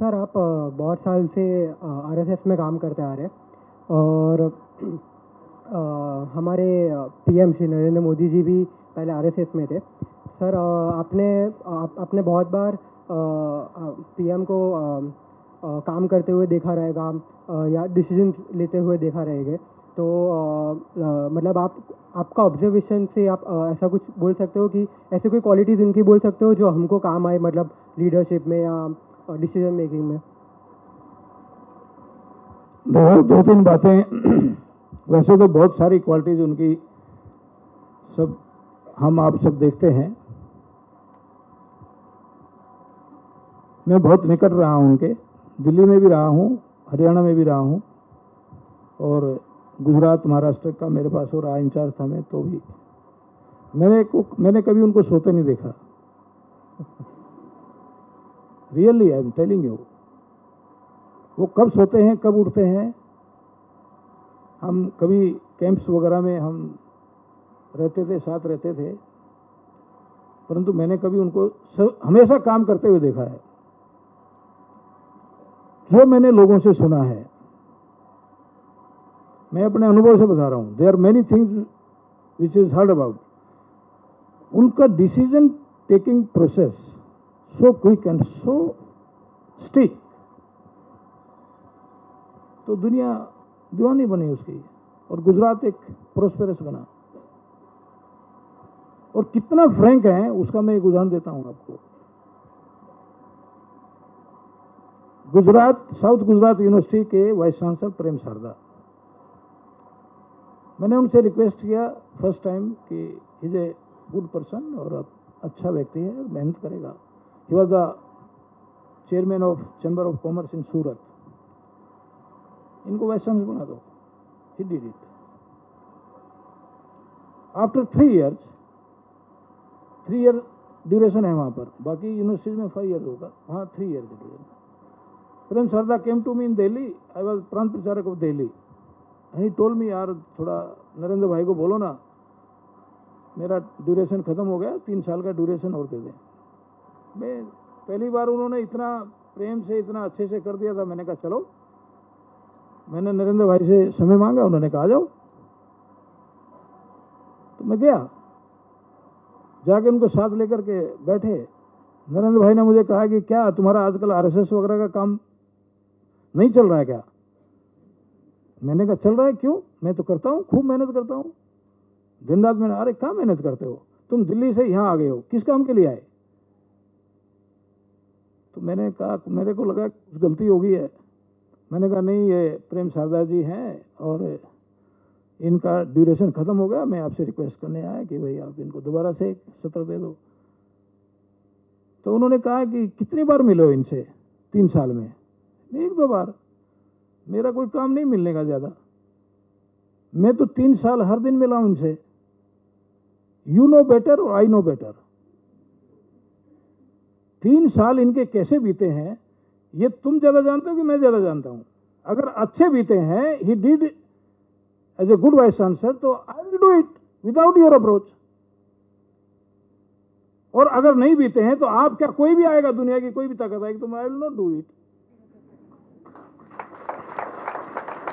Sir आप बहुत साल से आरएसएस में काम करते आ रहे हैं और हमारे पीएम श्री नरेंद्र मोदी जी भी पहले आरएसएस में थे। सर आपने बहुत बार पीएम को काम करते हुए देखा रहेगा या डिसीजन लेते हुए देखा रहेगा। तो मतलब आपका ऑब्जर्वेशन से आप ऐसा कुछ बोल सकते हो कि ऐसे कोई क्वालिटीज़ उनकी बोल सकते हो जो हमको काम आए, मतलब लीडरशिप में या डिसीजन मेकिंग में? दो तीन बातें। वैसे तो बहुत सारी क्वालिटीज उनकी सब हम आप सब देखते हैं। मैं बहुत निकट रहा हूं उनके, दिल्ली में भी रहा हूं, हरियाणा में भी रहा हूं और गुजरात महाराष्ट्र का मेरे पास हो रहा इंचार्ज था मैं, तो भी मैंने कभी उनको सोते नहीं देखा। Really I am telling you, वो कब सोते हैं कब उठते हैं। हम कभी कैंप्स वगैरह में हम रहते थे, साथ रहते थे, परंतु मैंने कभी उनको हमेशा काम करते हुए देखा है। जो मैंने लोगों से सुना है, मैं अपने अनुभव से बता रहा हूं, there are many things which is heard about. उनका decision taking process so quick and so stick, तो दुनिया दीवानी बनी उसकी और गुजरात एक प्रोस्पेरस बना। और कितना फ्रैंक है उसका मैं एक उदाहरण देता हूं आपको। गुजरात, साउथ गुजरात यूनिवर्सिटी के वाइस चांसलर प्रेम शारदा, मैंने उनसे रिक्वेस्ट किया फर्स्ट टाइम कि इज ए गुड पर्सन और अच्छा व्यक्ति है, मेहनत करेगा। He was the chairman of chamber of commerce in Surat, इनको वाइस चांसलर बना दो। He did it after 3 years। 3 year duration है वहां पर, बाकी यूनिवर्सिटीज में 5 years होगा, वहां 3 year की duration. Prem Sharda came to me in Delhi, I was प्रांत प्रचारक of Delhi, he told me, यार थोड़ा नरेंद्र भाई को बोलो ना, मेरा ड्यूरेशन खत्म हो गया, 3 साल का ड्यूरेशन और दे दें। मैं पहली बार उन्होंने इतना प्रेम से इतना अच्छे से कर दिया था। मैंने कहा चलो, मैंने नरेंद्र भाई से समय मांगा, उन्होंने कहा आ जाओ, तो मैं गया, जाके उनको साथ लेकर के बैठे। नरेंद्र भाई ने मुझे कहा कि क्या तुम्हारा आजकल आरएसएस वगैरह का काम नहीं चल रहा है क्या? मैंने कहा चल रहा है, क्यों? मैं तो करता हूँ, खूब मेहनत करता हूँ, दिन रात। मैंने, अरे क्या मेहनत करते हो तुम, दिल्ली से यहाँ आ गए हो, किस काम के लिए आए? तो मैंने कहा, मेरे को लगा कुछ गलती हो गई है। मैंने कहा नहीं, ये प्रेम शारदा जी हैं और इनका ड्यूरेशन खत्म हो गया, मैं आपसे रिक्वेस्ट करने आया कि भाई आप इनको दोबारा से एक सत्र दे दो। तो उन्होंने कहा कि कितनी बार मिले हो इनसे 3 साल में? 1-2 बार, मेरा कोई काम नहीं मिलने का ज्यादा, मैं तो 3 साल हर दिन मिला हूं इनसे। यू नो बेटर और आई नो बेटर। 3 साल इनके कैसे बीते हैं ये तुम ज्यादा जानते हो कि मैं ज्यादा जानता हूं। अगर अच्छे बीते हैं, he did as a good vice chancellor, तो I will do it without your approach. और अगर नहीं बीते हैं तो आप क्या, कोई भी आएगा, दुनिया की कोई भी ताकत आएगी, तो I will not do it.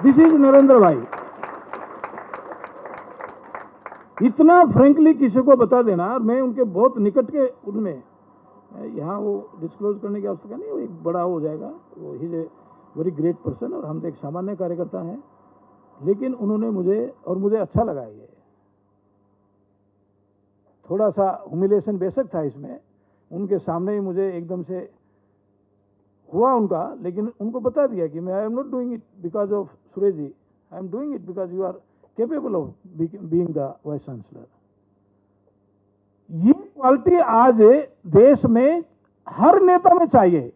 This is Narendra भाई। इतना फ्रेंकली किसी को बता देना, मैं उनके बहुत निकट के उनमें, यहाँ वो डिस्क्लोज करने की आवश्यकता नहीं, वो एक बड़ा हो जाएगा, वो ही ए वेरी ग्रेट पर्सन और हम तो एक सामान्य कार्यकर्ता हैं। लेकिन उन्होंने मुझे अच्छा लगा। ये थोड़ा सा ह्यूमिलिएशन बेशक था इसमें, उनके सामने ही मुझे एकदम से हुआ उनका, लेकिन उनको बता दिया कि मैं I am not doing it because of Suresh ji, I am doing it because you are capable of being the vice chancellor। ये क्वालिटी आज देश में हर नेता में चाहिए।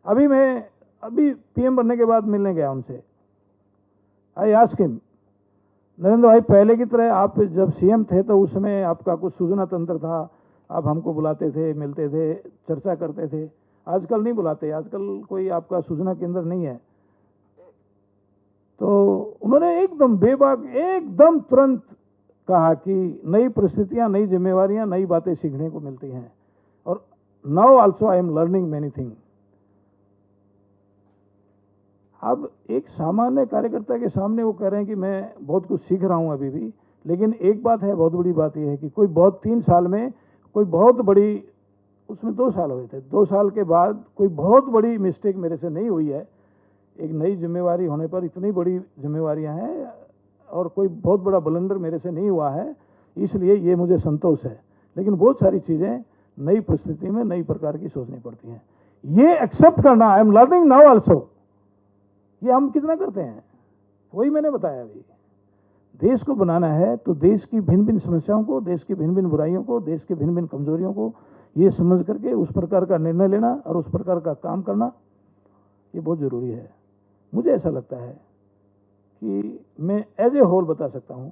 अभी पीएम बनने के बाद मिलने गया उनसे, आई आस्क्ड हिम, नरेंद्र भाई पहले की तरह आप जब सीएम थे तो उस समय आपका कुछ सूचना तंत्र था, आप हमको बुलाते थे, मिलते थे, चर्चा करते थे, आजकल नहीं बुलाते, आजकल कोई आपका सूचना केंद्र नहीं है। तो उन्होंने एकदम बेबाक, एकदम तुरंत कहा कि नई परिस्थितियां, नई जिम्मेवारियां, नई बातें सीखने को मिलती हैं और now also I am learning many thing. अब एक सामान्य कार्यकर्ता के सामने वो कह रहे हैं कि मैं बहुत कुछ सीख रहा हूँ अभी भी, लेकिन एक बात है, बहुत बड़ी बात यह है कि कोई बहुत 3 साल में कोई बहुत बड़ी, उसमें 2 साल हुए थे, 2 साल के बाद कोई बहुत बड़ी मिस्टेक मेरे से नहीं हुई है। एक नई जिम्मेवारी होने पर इतनी बड़ी जिम्मेवारियां हैं और कोई बहुत बड़ा ब्लंडर मेरे से नहीं हुआ है, इसलिए ये मुझे संतोष है। लेकिन बहुत सारी चीज़ें नई परिस्थिति में नई प्रकार की सोचनी पड़ती हैं, ये एक्सेप्ट करना। I am learning now also. ये हम कितना करते हैं, वही मैंने बताया अभी। देश को बनाना है तो देश की भिन्न भिन्न समस्याओं को, देश की भिन्न भिन्न बुराइयों को, देश की भिन्न भिन्न कमजोरियों को ये समझ करके उस प्रकार का निर्णय लेना और उस प्रकार का काम करना, ये बहुत ज़रूरी है। मुझे ऐसा लगता है कि मैं एज ए होल बता सकता हूँ,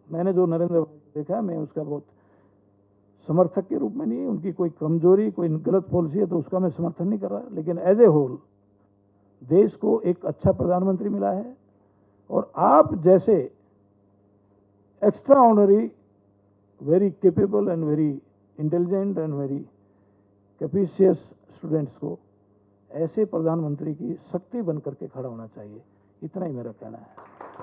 मैंने जो नरेंद्र मोदी देखा, मैं उसका बहुत समर्थक के रूप में नहीं, उनकी कोई कमजोरी, कोई गलत पॉलिसी है तो उसका मैं समर्थन नहीं कर रहा, लेकिन एज ए होल देश को एक अच्छा प्रधानमंत्री मिला है। और आप जैसे extraordinary, very capable and very intelligent and very capacious students को ऐसे प्रधानमंत्री की शक्ति बन करके खड़ा होना चाहिए, इतना ही मेरा कहना है।